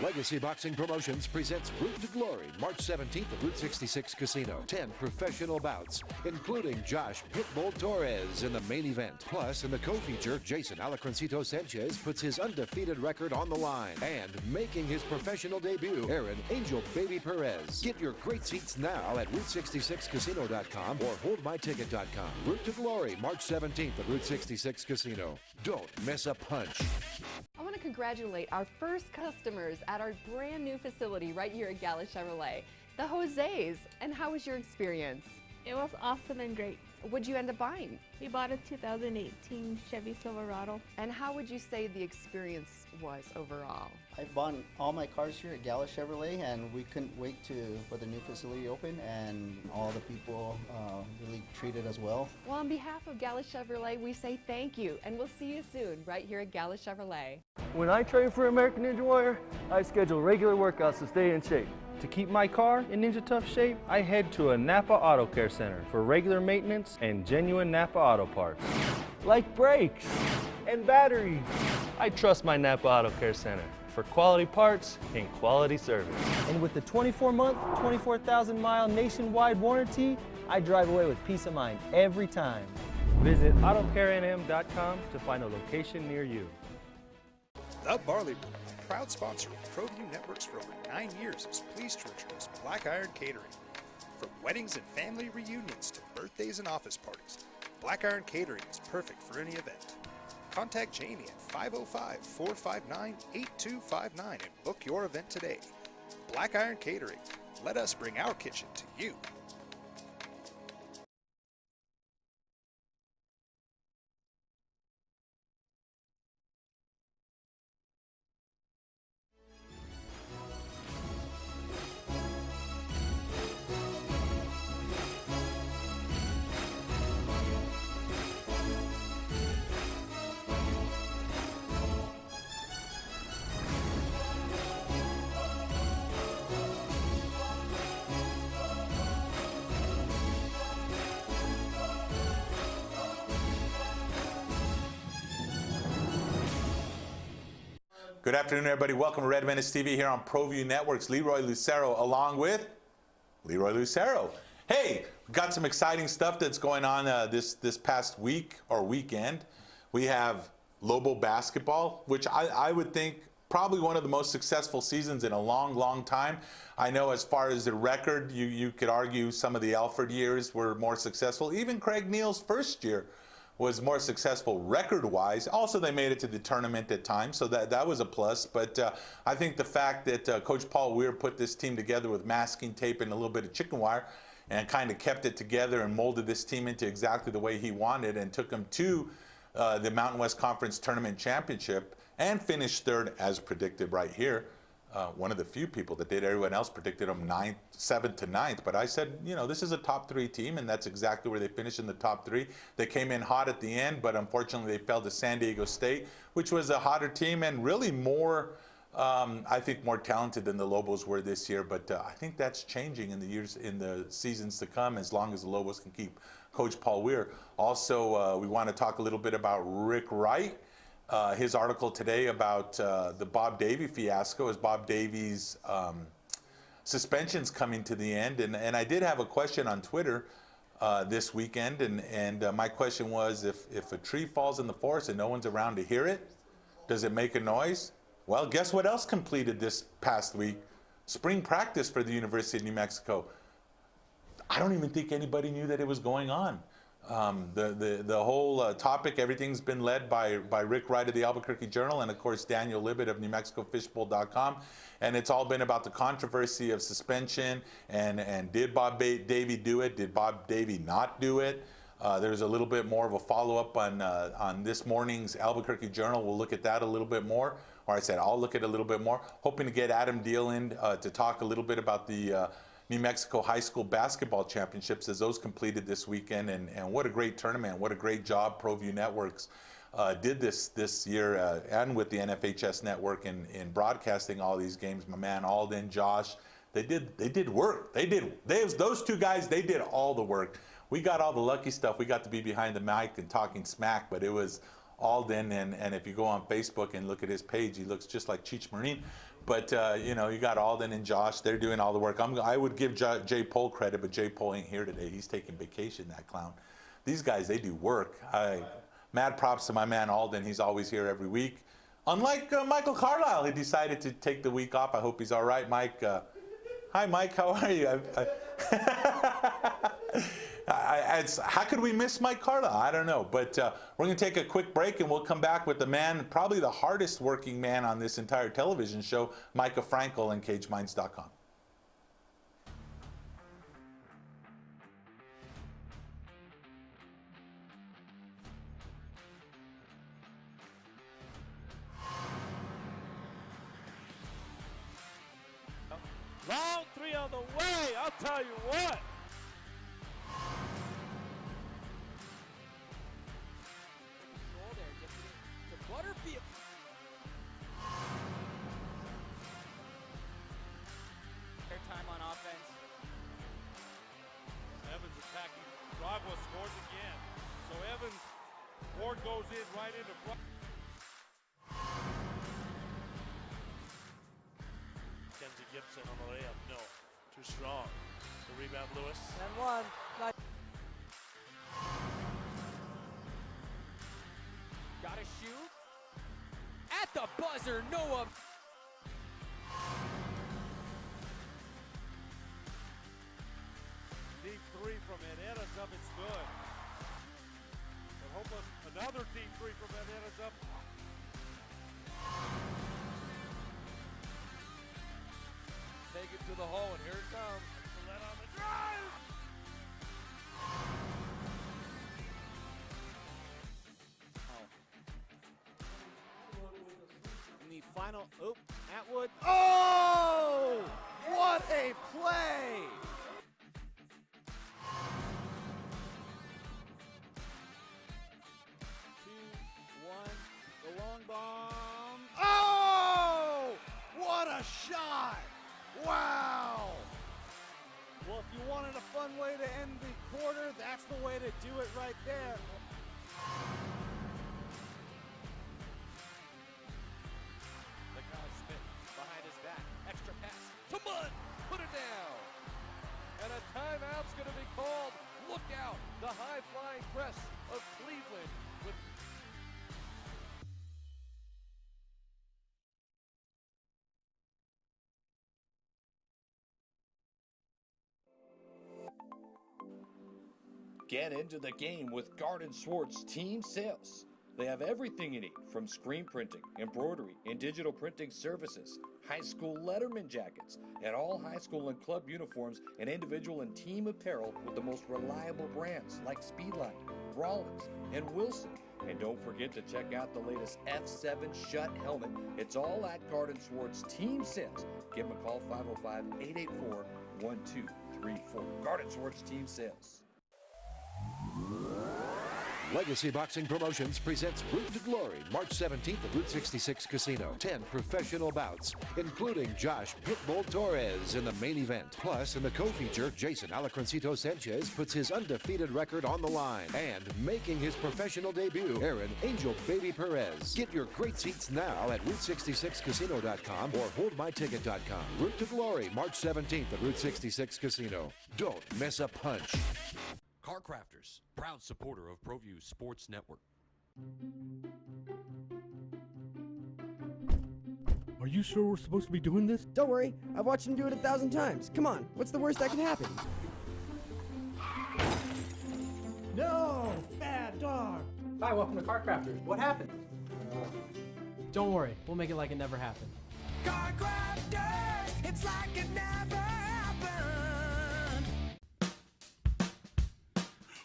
Legacy Boxing Promotions presents Route to Glory, March 17th at Route 66 Casino. 10 professional bouts, including Josh Pitbull Torres in the main event. Plus, in the co-feature, Jason Alacrancito Sanchez puts his undefeated record on the line. And making his professional debut, Aaron Angel Baby Perez. Get your great seats now at Route66Casino.com or HoldMyTicket.com. Route to Glory, March 17th at Route 66 Casino. Don't miss a punch. I want to congratulate our first customers at our brand new facility right here at Gala Chevrolet, the Jose's. And how was your experience? It was awesome and great. What'd you end up buying? We bought a 2018 Chevy Silverado. And how would you say the experience was overall? I bought all my cars here at Gala Chevrolet, and we couldn't wait for the new facility open, and all the people really treated us well. Well, on behalf of Gala Chevrolet, we say thank you, and we'll see you soon right here at Gala Chevrolet. When I train for American Ninja Warrior, I schedule regular workouts to stay in shape. To keep my car in Ninja Tough shape, I head to a Napa Auto Care Center for regular maintenance and genuine Napa Auto parts, like brakes and batteries. I trust my Napa Auto Care Center for quality parts and quality service. And with the 24-month, 24,000-mile nationwide warranty, I drive away with peace of mind every time. Visit AutoCareNM.com to find a location near you. The Barley Room, proud sponsor of Proview Networks for over 9 years, is pleased to introduce Black Iron Catering. From weddings and family reunions to birthdays and office parties, Black Iron Catering is perfect for any event. Contact Jamie at 505-459-8259 and book your event today. Black Iron Catering. Let us bring our kitchen to you. Good afternoon, everybody. Welcome to Red Menace TV here on Proview Networks. Leroy Lucero along with Leroy Lucero. Hey, we've got some exciting stuff that's going on this past week or weekend. We have Lobo basketball, which I would think probably one of the most successful seasons in a long, long time. I know as far as the record, you could argue some of the Alford years were more successful. Even Craig Neal's first year was more successful record-wise. Also, they made it to the tournament at times, so that was a plus. But I think the fact that Coach Paul Weir put this team together with masking tape and a little bit of chicken wire and kind of kept it together and molded this team into exactly the way he wanted and took them to the Mountain West Conference Tournament Championship and finished third as predicted right here. One of the few people that did. Everyone else predicted them 7th to 9th. But I said, you know, this is a top 3 team, and that's exactly where they finished in the top 3. They came in hot at the end, but unfortunately they fell to San Diego State, which was a hotter team and really more, I think, more talented than the Lobos were this year. But I think that's changing in the seasons to come, as long as the Lobos can keep Coach Paul Weir. Also, we want to talk a little bit about Rick Wright. His article today about the Bob Davie fiasco, as Bob Davie's suspension's coming to the end. And I did have a question on Twitter this weekend, and my question was, if a tree falls in the forest and no one's around to hear it, does it make a noise? Well, guess what else completed this past week? Spring practice for the University of New Mexico. I don't even think anybody knew that it was going on. The whole topic, everything's been led by Rick Wright of the Albuquerque Journal and, of course, Daniel Libet of NewMexicoFishbowl.com. And it's all been about the controversy of suspension and did Bob Davie do it? Did Bob Davie not do it? There's a little bit more of a follow-up on this morning's Albuquerque Journal. We'll look at that a little bit more. Or I said I'll look at it a little bit more. Hoping to get Adam Deal in to talk a little bit about the New Mexico High School Basketball Championships as those completed this weekend, and what a great tournament, what a great job Proview Networks did this year, and with the NFHS network in broadcasting all these games. My man Alden, Josh, they did work. Those two guys, they did all the work. We got all the lucky stuff. We got to be behind the mic and talking smack, but it was Alden, and if you go on Facebook and look at his page, he looks just like Cheech Marine. But you know, you got Alden and Josh. They're doing all the work. I would give Jay Pole credit, but Jay Pole ain't here today. He's taking vacation, that clown. These guys, they do work. Mad props to my man Alden. He's always here every week. Unlike Michael Carlisle, he decided to take the week off. I hope he's all right. Mike, hi Mike, how are you? How could we miss Mike Carlisle? I don't know. But we're going to take a quick break, and we'll come back with the man, probably the hardest working man on this entire television show, Micah Frankel and CageMinds.com. Round 3 on the way, I'll tell you what. Butterfield. Their time on offense. Evans attacking. Bravo scores again. So Evans, Ward goes in right into front. Kenzie Gibson on the layup. No. Too strong. The rebound, Lewis. And one. Got a shoot. At the buzzer, Noah. Deep three from Hernandez up, it's good. But hopeless, another deep three from Hernandez up. Take it to the hole, and here it comes. Let on the drive. Final, Atwood. Oh! What a play! 2-1, the long bomb. Oh! What a shot! Wow! Well, if you wanted a fun way to end the quarter, that's the way to do it right there. And a timeout's going to be called. Look out, the high-flying press of Cleveland. Get into the game with Garden Swartz Team Sales. They have everything you need, from screen printing, embroidery, and digital printing services, high school letterman jackets, and all high school and club uniforms, and individual and team apparel with the most reliable brands like Speedline, Rawlins, and Wilson. And don't forget to check out the latest F7 Shut helmet. It's all at Garden Swartz Team Sales. Give them a call, 505-884-1234. Garden Swartz Team Sales. Legacy Boxing Promotions presents Route to Glory, March 17th at Route 66 Casino. 10 professional bouts, including Josh Pitbull Torres in the main event. Plus, in the co-feature, Jason Alacrancito Sanchez puts his undefeated record on the line. And making his professional debut, Aaron Angel Baby Perez. Get your great seats now at Route66Casino.com or HoldMyTicket.com. Route to Glory, March 17th at Route 66 Casino. Don't miss a punch. Car Crafters, proud supporter of Proview Sports Network. Are you sure we're supposed to be doing this? Don't worry, I've watched him do it 1,000 times. Come on, what's the worst that can happen? No! Bad dog! Hi, welcome to Car Crafters. What happened? Don't worry, we'll make it like it never happened. Car Crafters, it's like it never happened.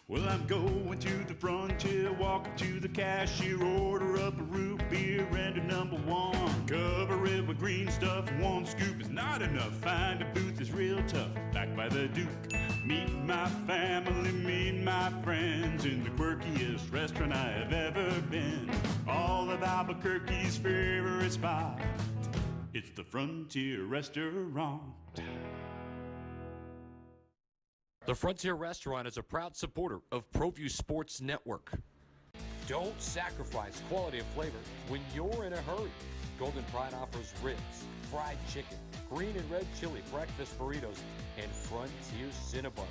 Well, I'm going to the frontier, walk up to the cashier, order up a root beer and a #1. Cover it with green stuff, one scoop is not enough. Find a booth is real tough, back by the Duke. Meet my family, meet my friends in the quirkiest restaurant I have ever been. All of Albuquerque's favorite spot, it's the Frontier Restaurant. The Frontier Restaurant is a proud supporter of Proview Sports Network. Don't sacrifice quality of flavor when you're in a hurry. Golden Pride offers ribs, fried chicken, green and red chili breakfast burritos, and Frontier Cinnabons.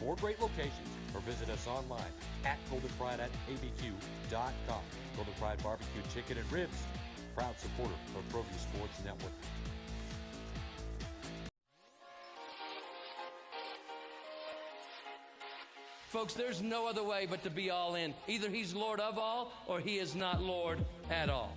4 great locations, or visit us online at goldenpride@abq.com. Golden Pride Barbecue Chicken and Ribs, proud supporter of Proview Sports Network. Folks, there's no other way but to be all in. Either he's Lord of all, or he is not Lord at all.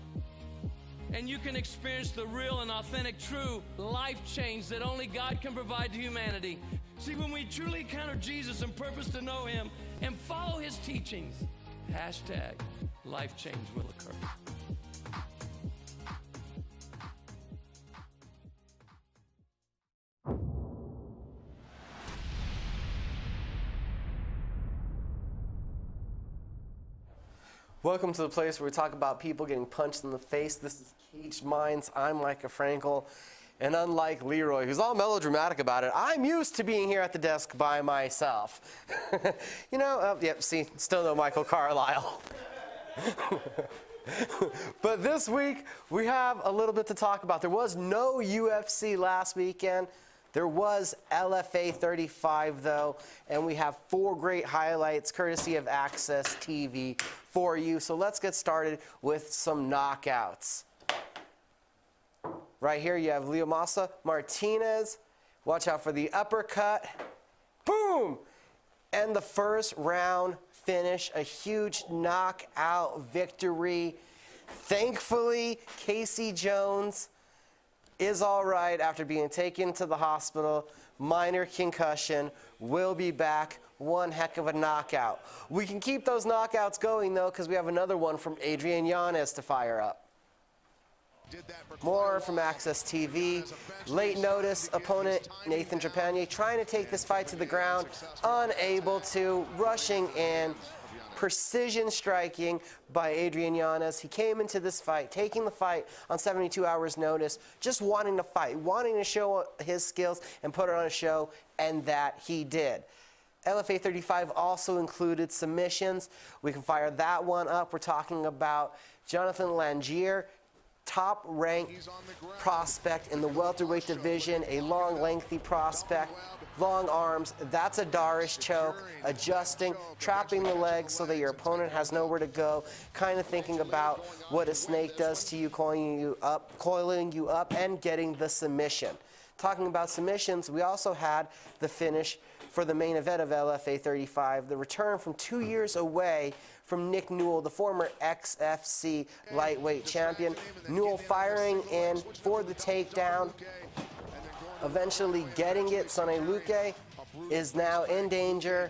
And you can experience the real and authentic, true life change that only God can provide to humanity. See, when we truly encounter Jesus and purpose to know him and follow his teachings, hashtag life change will occur. Welcome to the place where we talk about people getting punched in the face. This is Caged Minds. I'm Micah Frankel. And unlike Leroy, who's all melodramatic about it, I'm used to being here at the desk by myself. You know, yep, see, still no Michael Carlisle. But this week, we have a little bit to talk about. There was no UFC last weekend. There was LFA 35, though, and we have 4 great highlights courtesy of Access TV for you. So let's get started with some knockouts. Right here, you have Leo Massa Martinez. Watch out for the uppercut. Boom! And the first round finish, a huge knockout victory. Thankfully, Casey Jones is all right after being taken to the hospital. Minor concussion, will be back. One heck of a knockout. We can keep those knockouts going, though, because we have another one from Adrian Yanez to fire up. More from Access TV. Late notice opponent Nathan Trepanier trying to take this fight to the ground, unable to, rushing in. Precision striking by Adrian Yanez. He came into this fight, taking the fight on 72 hours notice, just wanting to fight, wanting to show his skills and put it on a show, and that he did. LFA 35 also included submissions. We can fire that one up. We're talking about Jonathan Langier, top-ranked prospect in the welterweight division, a long, lengthy prospect, long arms. That's a Darish choke, adjusting, trapping the legs so that your opponent has nowhere to go, kind of thinking about what a snake does to you, coiling you up, and getting the submission. Talking about submissions, we also had the finish for the main event of LFA 35, the return from 2 years away from Nick Newell, the former XFC lightweight champion. Newell firing in for the takedown, eventually getting it. Sonny Luque is now in danger.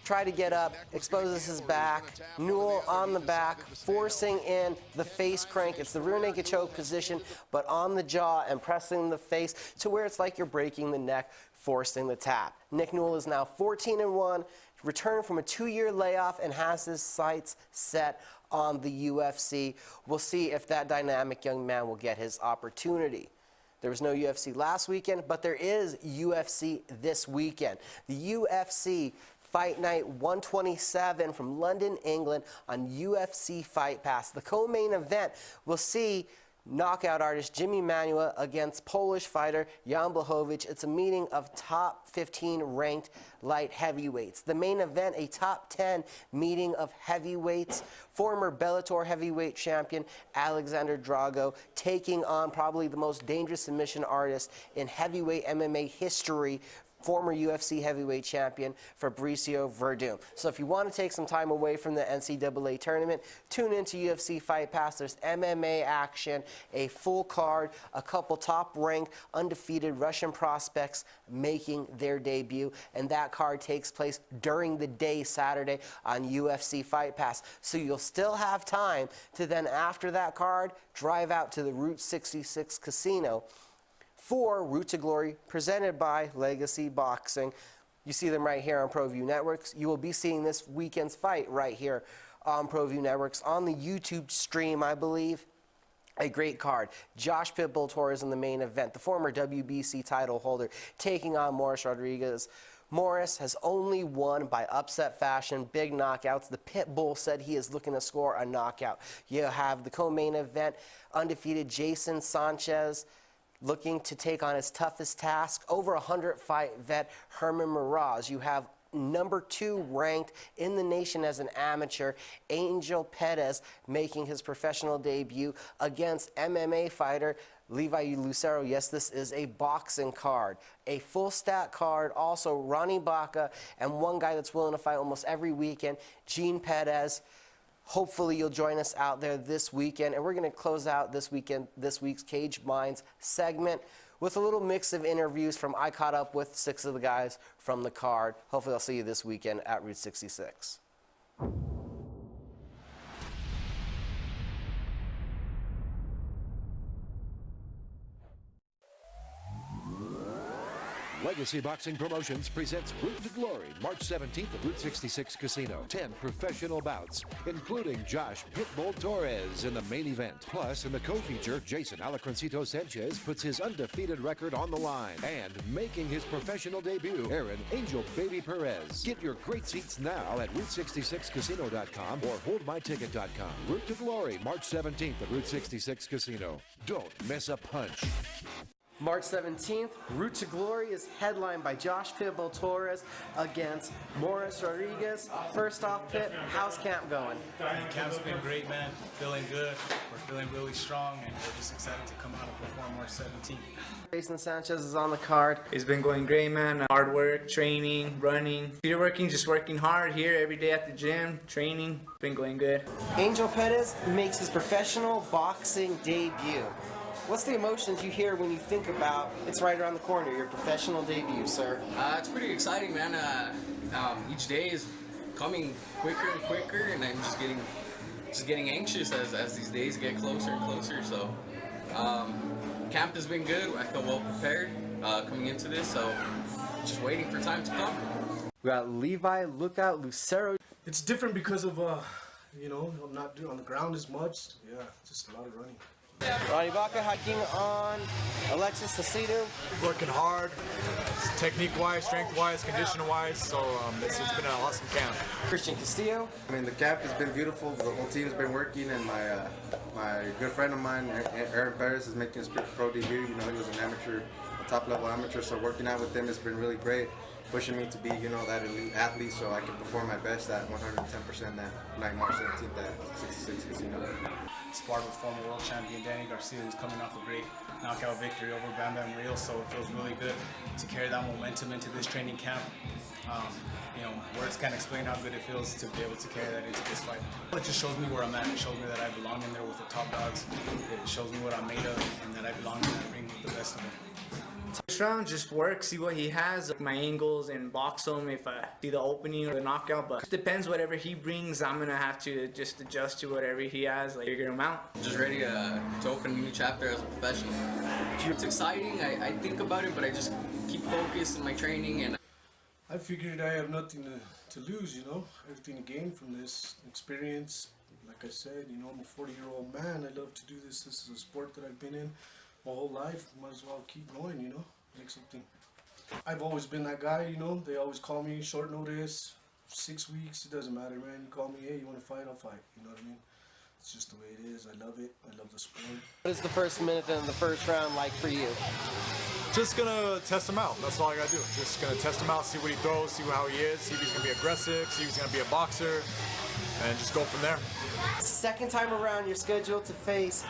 Try to get up, exposes his back. Newell on the back, forcing in the face crank. It's the rear naked choke position, but on the jaw and pressing the face to where it's like you're breaking the neck, forcing the tap. Nick Newell is now 14-1, returned from a 2-year layoff and has his sights set on the UFC. We'll see if that dynamic young man will get his opportunity. There was no UFC last weekend, but there is UFC this weekend. The UFC Fight Night 127 from London, England on UFC Fight Pass. The co-main event will see knockout artist Jimmy Manuwa against Polish fighter Jan Blachowicz. It's a meeting of top 15 ranked light heavyweights. The main event, a top 10 meeting of heavyweights. Former Bellator heavyweight champion Alexander Drago taking on probably the most dangerous submission artist in heavyweight MMA history, former UFC heavyweight champion Fabricio Verdum. So if you want to take some time away from the NCAA tournament, tune into UFC Fight Pass. There's MMA action, a full card, a couple top-ranked, undefeated Russian prospects making their debut, and that card takes place during the day Saturday on UFC Fight Pass. So you'll still have time to then, after that card, drive out to the Route 66 casino for Route to Glory, presented by Legacy Boxing. You see them right here on Proview Networks. You will be seeing this weekend's fight right here on Proview Networks on the YouTube stream, I believe. A great card. Josh Pitbull Torres in the main event, the former WBC title holder, taking on Morris Rodriguez. Morris has only won by upset fashion, big knockouts. The pit bull said he is looking to score a knockout. You have the co-main event, undefeated Jason Sanchez looking to take on his toughest task, over 100-fight vet Herman Miraz. You have number 2 ranked in the nation as an amateur, Angel Perez, making his professional debut against MMA fighter Levi Lucero. Yes, this is a boxing card. A full stat card, also Ronnie Baca, and one guy that's willing to fight almost every weekend, Gene Perez. Hopefully you'll join us out there this weekend, and we're going to close out this week's Cage Minds segment with a little mix of interviews from I caught up with 6 of the guys from the card. Hopefully I'll see you this weekend at Route 66. Legacy Boxing Promotions presents Route to Glory, March 17th at Route 66 Casino. 10 professional bouts, including Josh Pitbull Torres in the main event. Plus, in the co-feature, Jason Alacrancito Sanchez puts his undefeated record on the line. And making his professional debut, Aaron Angel Baby Perez. Get your great seats now at Route66Casino.com or HoldMyTicket.com. Route to Glory, March 17th at Route 66 Casino. Don't miss a punch. March 17th, Route to Glory is headlined by Josh Pitbull Torres against Morris Rodriguez. First off, Pit, how's camp going? Camp's been great, man. Feeling good. We're feeling really strong, and we're just excited to come out and perform March 17th. Jason Sanchez is on the card. It's been going great, man. Hard work, training, running. You're working, just working hard here every day at the gym, training. Been going good. Angel Perez makes his professional boxing debut. What's the emotions you hear when you think about it's right around the corner, your professional debut, sir? It's pretty exciting, man. Each day is coming quicker and quicker, and I'm just getting anxious as these days get closer and closer. So camp has been good. I feel well prepared coming into this, so just waiting for time to come. We got Levi Lookout Lucero. It's different because of you know, I'm not doing on the ground as much. Yeah, just a lot of running. Ronnie Baca hacking on Alexis Sacido. Working hard, technique-wise, strength-wise, condition-wise, so it's been an awesome camp. Christian Castillo. I mean, the camp has been beautiful. The whole team's been working, and my good friend of mine, Aaron Perez, is making his pro debut. You know, he was an amateur, a top-level amateur, so working out with him has been really great, pushing me to be, you know, that elite athlete so I can perform my best at 110% that night, March 17th at 66 Casino. Sparred with former world champion Danny Garcia, who's coming off a great knockout victory over Bam Bam Real, so it feels really good to carry that momentum into this training camp. You know, words can't explain how good it feels to be able to carry that into this fight. It just shows me where I'm at. It shows me that I belong in there with the top dogs. It shows me what I'm made of, and that I belong in that ring with the best of them. First round, just work, see what he has, like my angles, and box him if I see the opening or the knockout. But it depends, whatever he brings, I'm gonna have to just adjust to whatever he has, like figure him out. Just ready to open a new chapter as a professional. It's exciting. I think about it, but I just keep focused in my training. And I figured I have nothing to lose, you know, everything to gain from this experience. Like I said, you know, I'm a 40-year-old man. I love to do this. This is a sport that I've been in my whole life. Might as well keep going, you know, make something. I've always been that guy, you know. They always call me short notice, 6 weeks, it doesn't matter, man. You call me, hey, you want to fight, I'll fight. You know what I mean? It's just the way it is. I love it. I love the sport. What is the first minute and the first round like for you? Just gonna test him out. That's all I gotta do. Just gonna test him out, see what he throws, see how he is, see if he's gonna be aggressive, see if he's gonna be a boxer, and just go from there. Second time around, you're scheduled to face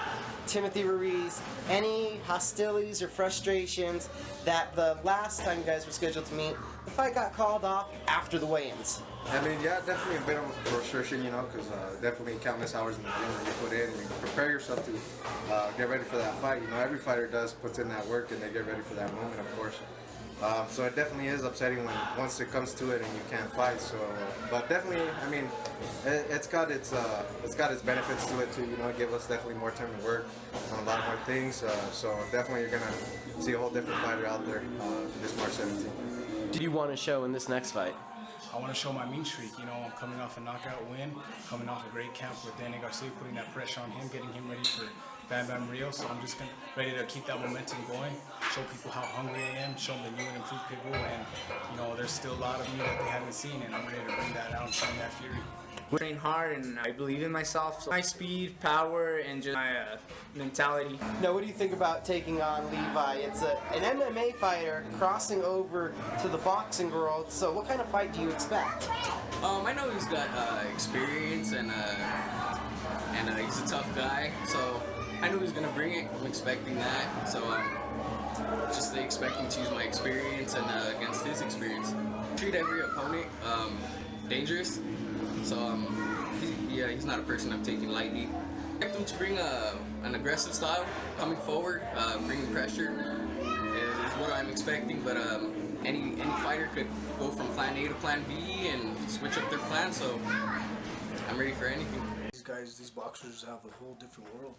Timothy Ruiz. Any hostilities or frustrations that the last time you guys were scheduled to meet, the fight got called off after the weigh-ins? I mean, yeah, definitely a bit of frustration, you know, because definitely countless hours in the gym that you put in, and you prepare yourself to get ready for that fight. You know, every fighter puts in that work, and they get ready for that moment, of course. So it definitely is upsetting once it comes to it and you can't fight. So, but definitely, I mean, it's got its benefits to it too. You know, give us definitely more time to work on a lot more things. So definitely, you're gonna see a whole different fighter out there this March 17th. Do you want to show in this next fight? I want to show my mean streak. You know, I'm coming off a knockout win, coming off a great camp with Danny Garcia, putting that pressure on him, getting him ready for Bam Bam Rio, so I'm just ready to keep that momentum going, show people how hungry I am, show them the new and improved Pitbull, and you know, there's still a lot of me that they haven't seen, and I'm ready to bring that out and show them that fury. Train hard and I believe in myself. So my speed, power, and just my mentality. Now, what do you think about taking on Levi? It's an MMA fighter crossing over to the boxing world. So, what kind of fight do you expect? I know he's got experience and he's a tough guy. So I knew he was gonna bring it. I'm expecting that. So just expecting to use my experience and against his experience. Treat every opponent dangerous. So he's not a person I'm taking lightly. I expect him to bring an aggressive style, coming forward, bringing pressure is what I'm expecting. But any fighter could go from plan A to plan B and switch up their plan. So I'm ready for anything. These guys, these boxers have a whole different world,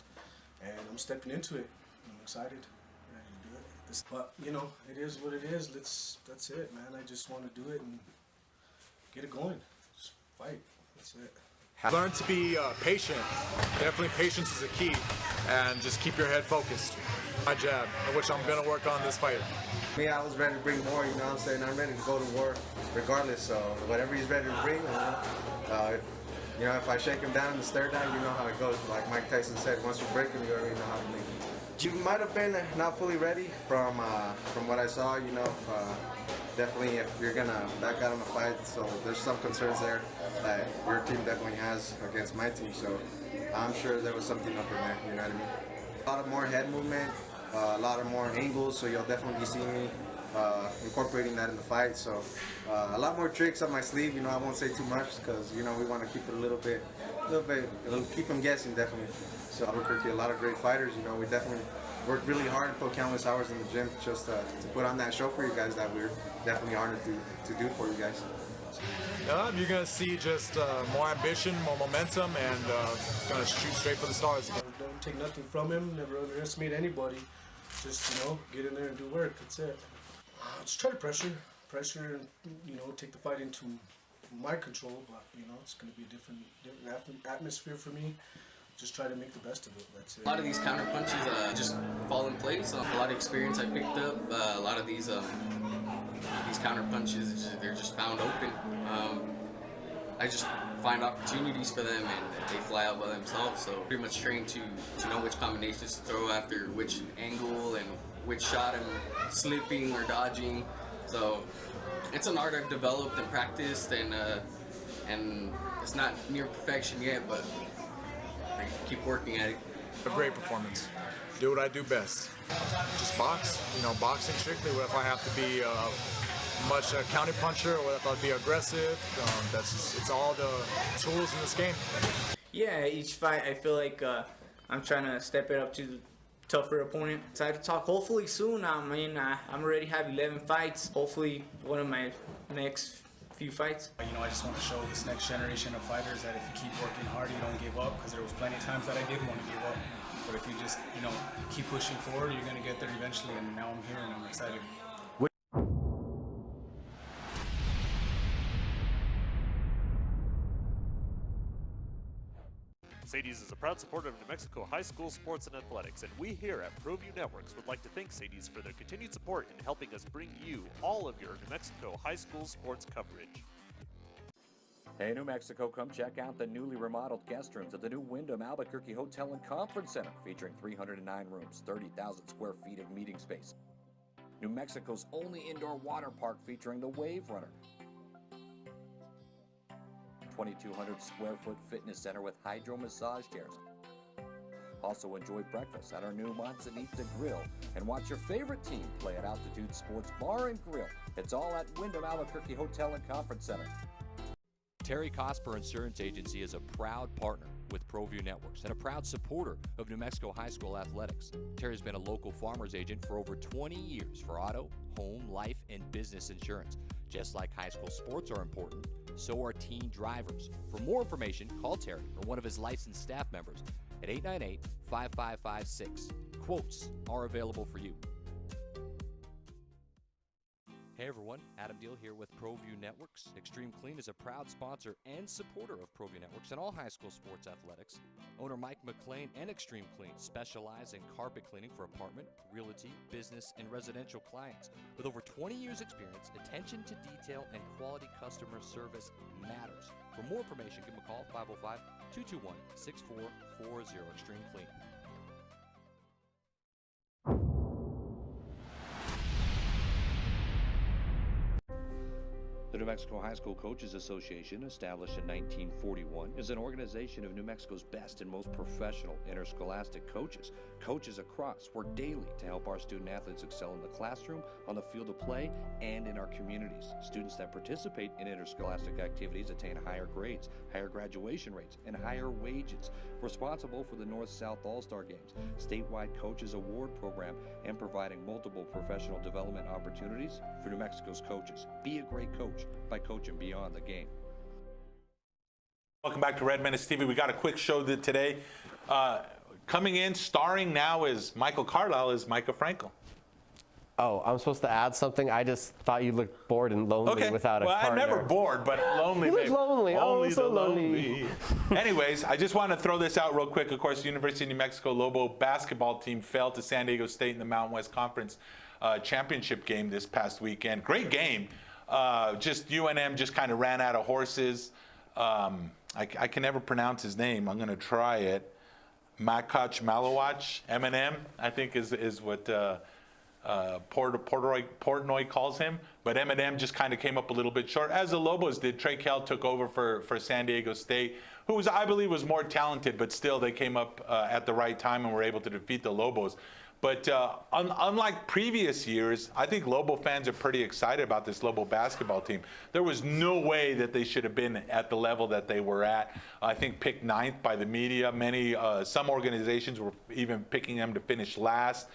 and I'm stepping into it. I'm excited, ready to do it. But you know, it is what it is. That's it, man. I just want to do it and get it going. Just fight. That's it. Learn to be patient. Definitely patience is a key, and just keep your head focused. My jab, which I'm gonna work on this fight. Me, I was ready to bring more, you know what I'm saying? I'm ready to go to war regardless, so whatever he's ready to bring, you know, if I shake him down in the stare down, you know how it goes. Like Mike Tyson said, once you break him, you already know how to make it. You might have been not fully ready from what I saw, you know. Definitely if you're gonna back out on the fight, so there's some concerns there that your team definitely has against my team, so I'm sure there was something up in there, you know what I mean? A lot of more head movement, a lot of more angles, so you'll definitely be seeing me incorporating that in the fight. So a lot more tricks up my sleeve, you know, I won't say too much because, you know, we want to keep it a little bit, keep them guessing definitely. So Albuquerque, a lot of great fighters, you know, we definitely worked really hard and put countless hours in the gym just to put on that show for you guys that we're definitely honored to do for you guys. You're going to see just more ambition, more momentum, and going to shoot straight for the stars. Don't take nothing from him, never underestimate anybody. Just, you know, get in there and do work, that's it. Just try to pressure and, you know, take the fight into my control, but, you know, it's going to be a different atmosphere for me. Just try to make the best of it, that's it. A lot of these counter punches just fall in place. A lot of experience I picked up. A lot of these counter punches, they're just found open. I just find opportunities for them and they fly out by themselves. So pretty much trained to know which combinations to throw after which angle and which shot I'm slipping or dodging. So it's an art I've developed and practiced, and it's not near perfection yet, but I keep working at it. A great performance. Do what I do best. Just box. You know, boxing strictly. What if I have to be much a counter puncher, or what if I'll be aggressive? It's all the tools in this game. Yeah, each fight I feel like I'm trying to step it up to the tougher opponent. Excited to talk hopefully soon. I mean, I'm already have 11 fights. Hopefully one of my next few fights. You know, I just want to show this next generation of fighters that if you keep working hard, you don't give up, because there was plenty of times that I did want to give up. But if you just, you know, keep pushing forward, you're going to get there eventually, and now I'm here and I'm excited. Sadie's is a proud supporter of New Mexico high school sports and athletics, and we here at Proview Networks would like to thank Sadie's for their continued support in helping us bring you all of your New Mexico high school sports coverage. Hey, New Mexico, come check out the newly remodeled guest rooms at the new Wyndham Albuquerque Hotel and Conference Center, featuring 309 rooms, 30,000 square feet of meeting space. New Mexico's only indoor water park featuring the Wave Runner. 2,200 square foot fitness center with hydro massage chairs. Also enjoy breakfast at our new Manzanita Grill and watch your favorite team play at Altitude Sports Bar and Grill. It's all at Wyndham Albuquerque Hotel and Conference Center. Terry Cosper Insurance Agency is a proud partner with Proview Networks and a proud supporter of New Mexico high school athletics. Terry's been a local farmer's agent for over 20 years for auto, home, life, and business insurance. Just like high school sports are important, so are teen drivers. For more information, call Terry or one of his licensed staff members at 898-5556. Quotes are available for you. Hey everyone, Adam Deal here with Proview Networks. Extreme Clean is a proud sponsor and supporter of Proview Networks and all high school sports athletics. Owner Mike McLean and Extreme Clean specialize in carpet cleaning for apartment, realty, business, and residential clients. With over 20 years experience, attention to detail and quality customer service matters. For more information, give them a call, 505-221-6440, Extreme Clean. The New Mexico High School Coaches Association, established in 1941, is an organization of New Mexico's best and most professional interscholastic coaches. Coaches across work daily to help our student athletes excel in the classroom, on the field of play, and in our communities. Students that participate in interscholastic activities attain higher grades, higher graduation rates, and higher wages. Responsible for the North-South All-Star Games, statewide Coaches Award Program, and providing multiple professional development opportunities for New Mexico's coaches. Be a great coach by coaching beyond the game. Welcome back to Red Menace TV. We got a quick show today. Coming in, starring now as Michael Carlisle, is Micah Frankel. Oh, I'm supposed to add something? I just thought you looked bored and lonely without a partner. Well, I'm never bored, but lonely. You look lonely. Only so the lonely. Anyways, I just want to throw this out real quick. Of course, the University of New Mexico Lobo basketball team fell to San Diego State in the Mountain West Conference championship game this past weekend. Great game. Just UNM just kind of ran out of horses. I can never pronounce his name. I'm going to try it. Makach Malawach, M&M, I think is what Portnoy calls him. But M&M just kind of came up a little bit short, as the Lobos did. Trey Kell took over for San Diego State, who I believe was more talented, but still they came up at the right time and were able to defeat the Lobos. But unlike previous years, I think Lobo fans are pretty excited about this Lobo basketball team. There was no way that they should have been at the level that they were at. I think picked 9th by the media. Some organizations were even picking them to finish last.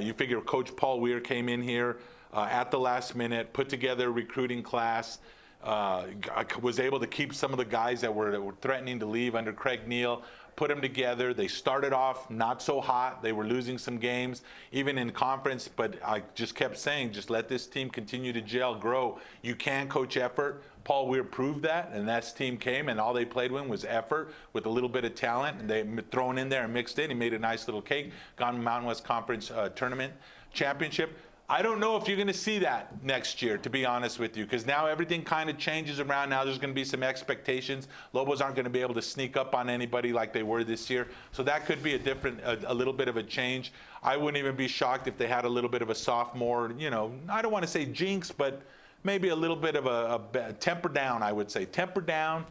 You figure Coach Paul Weir came in here at the last minute, put together a recruiting class, was able to keep some of the guys that were threatening to leave under Craig Neal, put them together. They started off not so hot. They were losing some games, even in conference, but I just kept saying, just let this team continue to gel, grow. You can coach effort. Paul Weir proved that, and that team came, and all they played with was effort with a little bit of talent, and they thrown in there and mixed in. He made a nice little cake, gone to Mountain West Conference tournament championship. I don't know if you're going to see that next year, to be honest with you, because now everything kind of changes around. Now there's going to be some expectations. Lobos aren't going to be able to sneak up on anybody like they were this year. So that could be a little bit of a change. I wouldn't even be shocked if they had a little bit of a sophomore, I don't want to say jinx, but maybe a little bit of a temper down, I would say. Temper down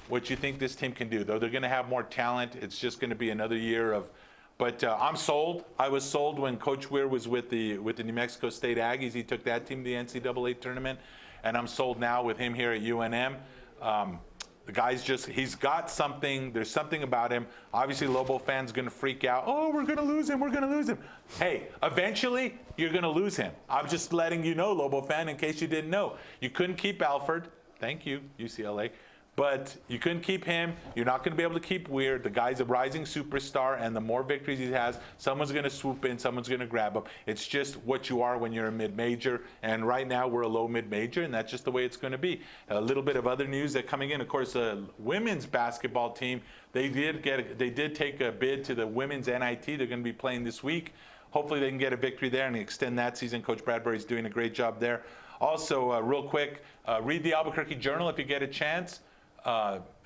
what you think this team can do. Though they're going to have more talent, it's just going to be another year of. But I'm sold. I was sold when Coach Weir was with the New Mexico State Aggies. He took that team to the NCAA tournament, and I'm sold now with him here at UNM. The guy's he's got something. There's something about him. Obviously, Lobo fans going to freak out. Oh, we're going to lose him. We're going to lose him. Hey, eventually, you're going to lose him. I'm just letting you know, Lobo fan, in case you didn't know. You couldn't keep Alford. Thank you, UCLA. But you couldn't keep him. You're not going to be able to keep Weir. The guy's a rising superstar, and the more victories he has, someone's going to swoop in, someone's going to grab him. It's just what you are when you're a mid-major, and right now we're a low mid-major, and that's just the way it's going to be. A little bit of other news that coming in, of course, the women's basketball team, they did take a bid to the women's NIT. They're going to be playing this week. Hopefully they can get a victory there and extend that season. Coach Bradbury's doing a great job there. Also, real quick, read the Albuquerque Journal if you get a chance.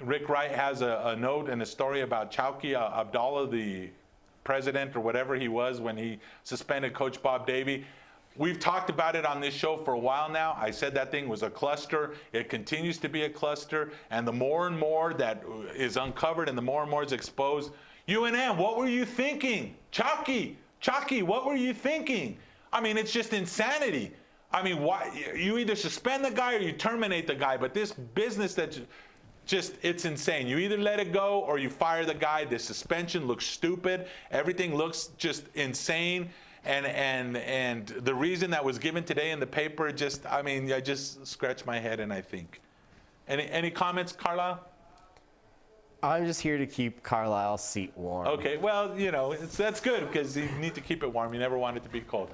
Rick Wright has a note and a story about Chowki Abdallah, the president or whatever he was when he suspended Coach Bob Davie. We've talked about it on this show for a while now. I said that thing was a cluster. It continues to be a cluster. And the more and more that is uncovered and the more and more is exposed, UNM, what were you thinking? Chowki, what were you thinking? I mean, it's just insanity. I mean, why you either suspend the guy or you terminate the guy. But this business it's insane. You either let it go or you fire the guy. The suspension looks stupid. Everything looks just insane. And the reason that was given today in the paper, I just scratch my head and I think. Any comments, Carlisle? I'm just here to keep Carlisle's seat warm. Okay, well, that's good because you need to keep it warm. You never want it to be cold.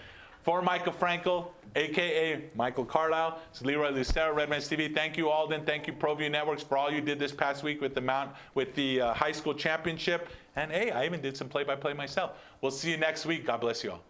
For Micah Frankel, a.k.a. Michael Carlisle, it's Leroy Lucero, Red Menace TV. Thank you, Alden. Thank you, Proview Networks, for all you did this past week with the high school championship. And, hey, I even did some play-by-play myself. We'll see you next week. God bless you all.